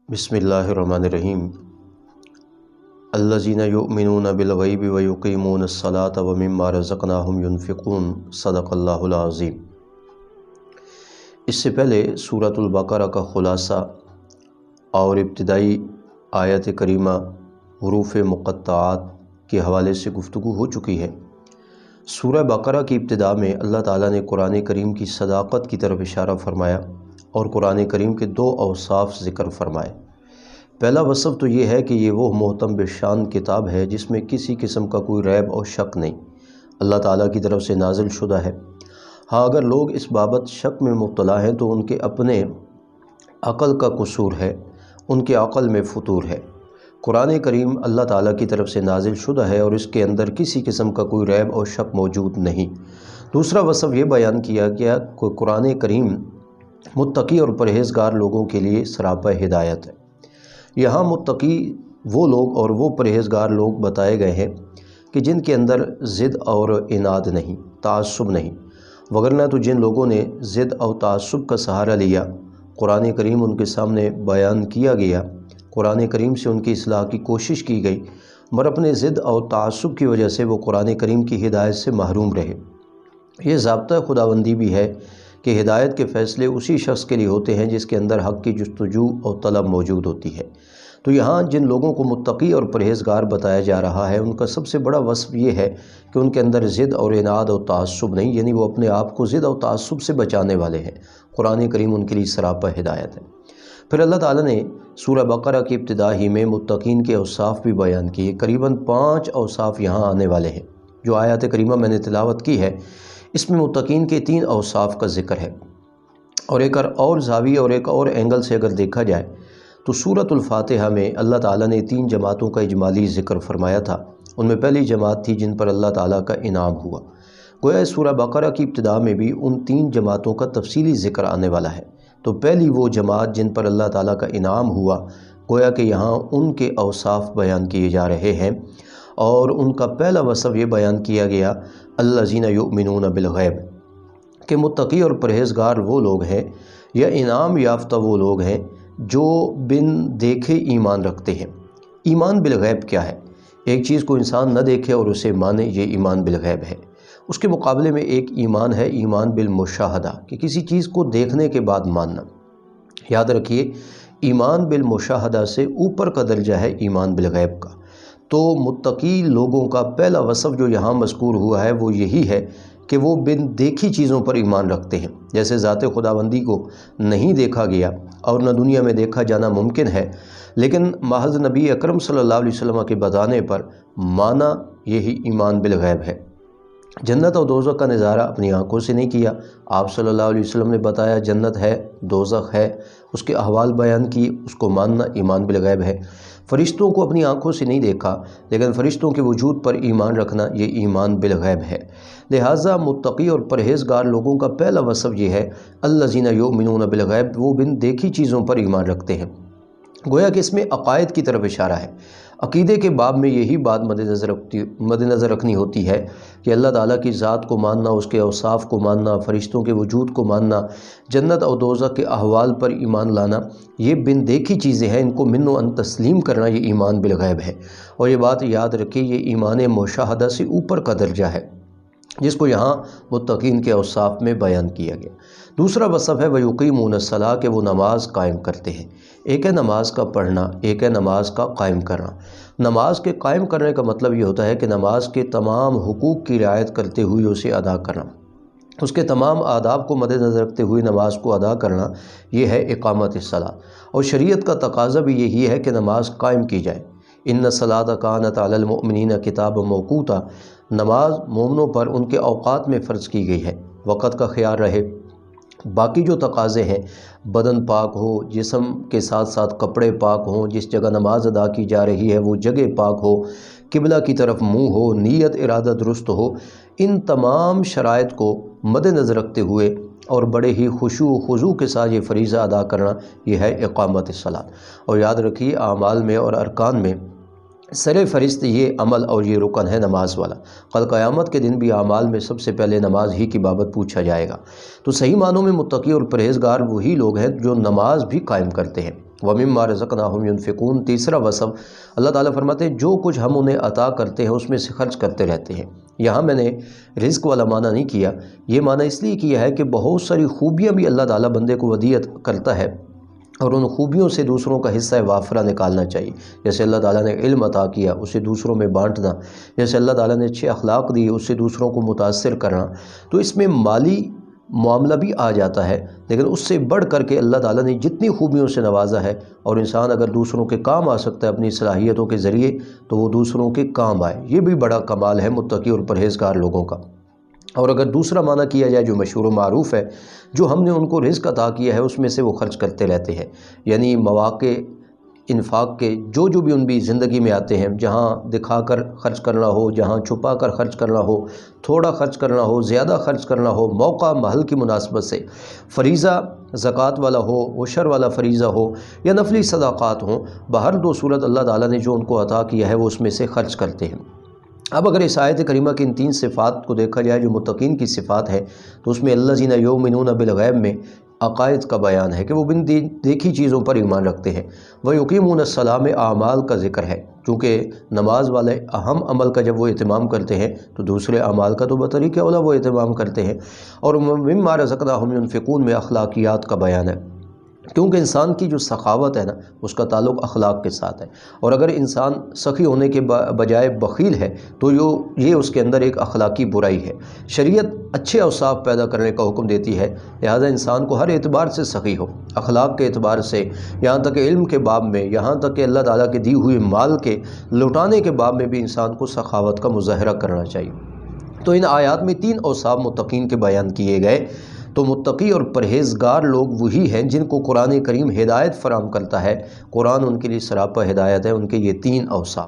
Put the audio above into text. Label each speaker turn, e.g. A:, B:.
A: بسم اللہ الرحمن الرحیم الذین یؤمنون بالغیب ویقیمون الصلاۃ ومما رزقناہم ینفقون صدق اللہ العظیم۔ اس سے پہلے سورۃ البقرہ کا خلاصہ اور ابتدائی آیت کریمہ حروف مقطعات کے حوالے سے گفتگو ہو چکی ہے۔ سورہ بقرہ کی ابتدا میں اللہ تعالیٰ نے قرآن کریم کی صداقت کی طرف اشارہ فرمایا اور قرآن کریم کے دو اوصاف ذکر فرمائے۔ پہلا وصف تو یہ ہے کہ یہ وہ محتم بشان کتاب ہے جس میں کسی قسم کا کوئی ریب اور شک نہیں، اللہ تعالیٰ کی طرف سے نازل شدہ ہے۔ ہاں اگر لوگ اس بابت شک میں مبتلا ہیں تو ان کے اپنے عقل کا قصور ہے، ان کے عقل میں فتور ہے۔ قرآن کریم اللہ تعالیٰ کی طرف سے نازل شدہ ہے اور اس کے اندر کسی قسم کا کوئی ریب اور شک موجود نہیں۔ دوسرا وصف یہ بیان کیا گیا کہ قرآن کریم متقی اور پرہیزگار لوگوں کے لیے سراپا ہدایت ہے۔ یہاں متقی وہ لوگ اور وہ پرہیزگار لوگ بتائے گئے ہیں کہ جن کے اندر ضد اور عناد نہیں، تعصب نہیں، وگرنہ تو جن لوگوں نے ضد اور تعصب کا سہارا لیا، قرآن کریم ان کے سامنے بیان کیا گیا، قرآن کریم سے ان کی اصلاح کی کوشش کی گئی، مگر اپنے ضد اور تعصب کی وجہ سے وہ قرآن کریم کی ہدایت سے محروم رہے۔ یہ ضابطہ خداوندی بھی ہے کہ ہدایت کے فیصلے اسی شخص کے لیے ہوتے ہیں جس کے اندر حق کی جستجو اور طلب موجود ہوتی ہے۔ تو یہاں جن لوگوں کو متقی اور پرہیزگار بتایا جا رہا ہے ان کا سب سے بڑا وصف یہ ہے کہ ان کے اندر ضد اور عناد اور تعصب نہیں، یعنی وہ اپنے آپ کو ضد اور تعصب سے بچانے والے ہیں۔ قرآن کریم ان کے لیے سراپا ہدایت ہے۔ پھر اللہ تعالیٰ نے سورہ بقرہ کی ابتدا ہی میں متقین کے اوصاف بھی بیان کیے۔ قریباً 5 اوصاف یہاں آنے والے ہیں۔ جو آیات کریمہ میں نے تلاوت کی ہے اس میں متقین کے 3 اوصاف کا ذکر ہے، اور ایک اور زاویہ اور ایک اور اینگل سے اگر دیکھا جائے تو سورۃ الفاتحہ میں اللہ تعالیٰ نے 3 جماعتوں کا اجمالی ذکر فرمایا تھا۔ ان میں پہلی جماعت تھی جن پر اللہ تعالیٰ کا انعام ہوا۔ گویا سورہ بقرہ کی ابتدا میں بھی ان 3 جماعتوں کا تفصیلی ذکر آنے والا ہے۔ تو پہلی وہ جماعت جن پر اللہ تعالیٰ کا انعام ہوا، گویا کہ یہاں ان کے اوصاف بیان کیے جا رہے ہیں، اور ان کا پہلا وصف یہ بیان کیا گیا الذین یؤمنون بالغیب، کہ متقی اور پرہیزگار وہ لوگ ہیں یا انعام یافتہ وہ لوگ ہیں جو بن دیکھے ایمان رکھتے ہیں۔ ایمان بالغیب کیا ہے؟ ایک چیز کو انسان نہ دیکھے اور اسے مانے، یہ ایمان بالغیب ہے۔ اس کے مقابلے میں ایک ایمان ہے ایمان بالمشاہدہ، کہ کسی چیز کو دیکھنے کے بعد ماننا۔ یاد رکھیے ایمان بالمشاہدہ سے اوپر کا درجہ ہے ایمان بالغیب کا۔ تو متقی لوگوں کا پہلا وصف جو یہاں مذکور ہوا ہے وہ یہی ہے کہ وہ بن دیکھی چیزوں پر ایمان رکھتے ہیں۔ جیسے ذات خداوندی کو نہیں دیکھا گیا اور نہ دنیا میں دیکھا جانا ممکن ہے، لیکن محض نبی اکرم صلی اللہ علیہ وسلم کے بتانے پر مانا، یہی ایمان بالغیب ہے۔ جنت اور دوزخ کا نظارہ اپنی آنکھوں سے نہیں کیا، آپ صلی اللہ علیہ وسلم نے بتایا جنت ہے، دوزخ ہے، اس کے احوال بیان کی، اس کو ماننا ایمان بالغیب ہے۔ فرشتوں کو اپنی آنکھوں سے نہیں دیکھا، لیکن فرشتوں کے وجود پر ایمان رکھنا یہ ایمان بالغیب ہے۔ لہٰذا متقی اور پرہیزگار لوگوں کا پہلا وصف یہ ہے الذین یؤمنون بالغیب، وہ بن دیکھی چیزوں پر ایمان رکھتے ہیں۔ گویا کہ اس میں عقائد کی طرف اشارہ ہے۔ عقیدے کے باب میں یہی بات مد نظر رکھنی ہوتی ہے کہ اللہ تعالیٰ کی ذات کو ماننا، اس کے اوصاف کو ماننا، فرشتوں کے وجود کو ماننا، جنت اور دوزخ کے احوال پر ایمان لانا، یہ بن دیکھی چیزیں ہیں، ان کو من و ان تسلیم کرنا یہ ایمان بالغیب ہے۔ اور یہ بات یاد رکھیں، یہ ایمان مشاہدہ سے اوپر کا درجہ ہے جس کو یہاں متقین کے اوصاف میں بیان کیا گیا۔ دوسرا وصف ہے وَيُقِيمُونَ الصَّلَاةَ، کہ وہ نماز قائم کرتے ہیں۔ ایک ہے نماز کا پڑھنا، ایک ہے نماز کا قائم کرنا۔ نماز کے قائم کرنے کا مطلب یہ ہوتا ہے کہ نماز کے تمام حقوق کی رعایت کرتے ہوئے اسے ادا کرنا، اس کے تمام آداب کو مد نظر رکھتے ہوئے نماز کو ادا کرنا، یہ ہے اقامت الصلاۃ۔ اور شریعت کا تقاضا بھی یہی ہے کہ نماز قائم کی جائے۔ ان الصلاۃ کانت علی المؤمنین کتابا موقوتا، نماز مومنوں پر ان کے اوقات میں فرض کی گئی ہے، وقت کا خیال رہے۔ باقی جو تقاضے ہیں، بدن پاک ہو، جسم کے ساتھ ساتھ کپڑے پاک ہوں، جس جگہ نماز ادا کی جا رہی ہے وہ جگہ پاک ہو، قبلہ کی طرف منہ ہو، نیت ارادہ درست ہو، ان تمام شرائط کو مد نظر رکھتے ہوئے اور بڑے ہی خشوع و خضوع کے ساتھ یہ فریضہ ادا کرنا، یہ ہے اقامت الصلاۃ۔ اور یاد رکھیے اعمال میں اور ارکان میں سر فہرست یہ عمل اور یہ رکن ہے نماز والا۔ کل قیامت کے دن بھی اعمال میں سب سے پہلے نماز ہی کی بابت پوچھا جائے گا۔ تو صحیح معنوں میں متقی اور پرہیزگار وہی لوگ ہیں جو نماز بھی قائم کرتے ہیں۔ وَمِمَّا رَزَقْنَاهُمْ يُنْفِقُونَ۔ تیسرا وصف اللہ تعالیٰ فرماتے ہیں جو کچھ ہم انہیں عطا کرتے ہیں اس میں سے خرچ کرتے رہتے ہیں۔ یہاں میں نے رزق والا معنی نہیں کیا، یہ معنی اس لیے کیا ہے کہ بہت ساری خوبیاں بھی اللہ تعالیٰ بندے کو ودیعت کرتا ہے، اور ان خوبیوں سے دوسروں کا حصہ وافرہ نکالنا چاہیے۔ جیسے اللہ تعالیٰ نے علم عطا کیا، اسے دوسروں میں بانٹنا، جیسے اللہ تعالیٰ نے اچھے اخلاق دی، اس سے دوسروں کو متاثر کرنا، تو اس میں مالی معاملہ بھی آ جاتا ہے، لیکن اس سے بڑھ کر کے اللہ تعالیٰ نے جتنی خوبیوں سے نوازا ہے، اور انسان اگر دوسروں کے کام آ سکتا ہے اپنی صلاحیتوں کے ذریعے تو وہ دوسروں کے کام آئے، یہ بھی بڑا کمال ہے متقی اور پرہیزگار لوگوں کا۔ اور اگر دوسرا معنی کیا جائے جو مشہور و معروف ہے، جو ہم نے ان کو رزق عطا کیا ہے اس میں سے وہ خرچ کرتے رہتے ہیں، یعنی مواقع انفاق کے جو بھی ان بھی زندگی میں آتے ہیں، جہاں دکھا کر خرچ کرنا ہو، جہاں چھپا کر خرچ کرنا ہو، تھوڑا خرچ کرنا ہو، زیادہ خرچ کرنا ہو، موقع محل کی مناسبت سے، فریضہ زکوٰۃ والا ہو، عشر والا فریضہ ہو یا نفلی صدقات ہوں، بہر دو صورت اللہ تعالیٰ نے جو ان کو عطا کیا ہے وہ اس میں سے خرچ کرتے ہیں۔ اب اگر اس آیت کریمہ کی ان تین صفات کو دیکھا جائے جو متقین کی صفات ہے، تو اس میں الذین یؤمنون بالغیب میں عقائد کا بیان ہے کہ وہ بن دیکھی چیزوں پر ایمان رکھتے ہیں۔ وَيُقِيمُونَ الصَّلَاةَ میں اعمال کا ذکر ہے، چونکہ نماز والے اہم عمل کا جب وہ اہتمام کرتے ہیں تو دوسرے اعمال کا تو بطریق اولیٰ وہ اہتمام کرتے ہیں۔ اور مِمَّا رَزَقْنَاهُمْ يُنْفِقُونَ میں اخلاقیات کا بیان ہے، کیونکہ انسان کی جو سخاوت ہے نا اس کا تعلق اخلاق کے ساتھ ہے، اور اگر انسان سخی ہونے کے بجائے بخیل ہے تو یہ اس کے اندر ایک اخلاقی برائی ہے۔ شریعت اچھے اوصاف پیدا کرنے کا حکم دیتی ہے، لہذا انسان کو ہر اعتبار سے سخی ہو، اخلاق کے اعتبار سے، یہاں تک کہ علم کے باب میں، یہاں تک کہ اللہ تعالیٰ کے دی ہوئے مال کے لوٹانے کے باب میں بھی انسان کو سخاوت کا مظاہرہ کرنا چاہیے۔ تو ان آیات میں تین اوصاف متقین کے بیان کیے گئے۔ تو متقی اور پرہیزگار لوگ وہی ہیں جن کو قرآن کریم ہدایت فراہم کرتا ہے، قرآن ان کے لیے سراپا ہدایت ہے، ان کے یہ تین اوصاف۔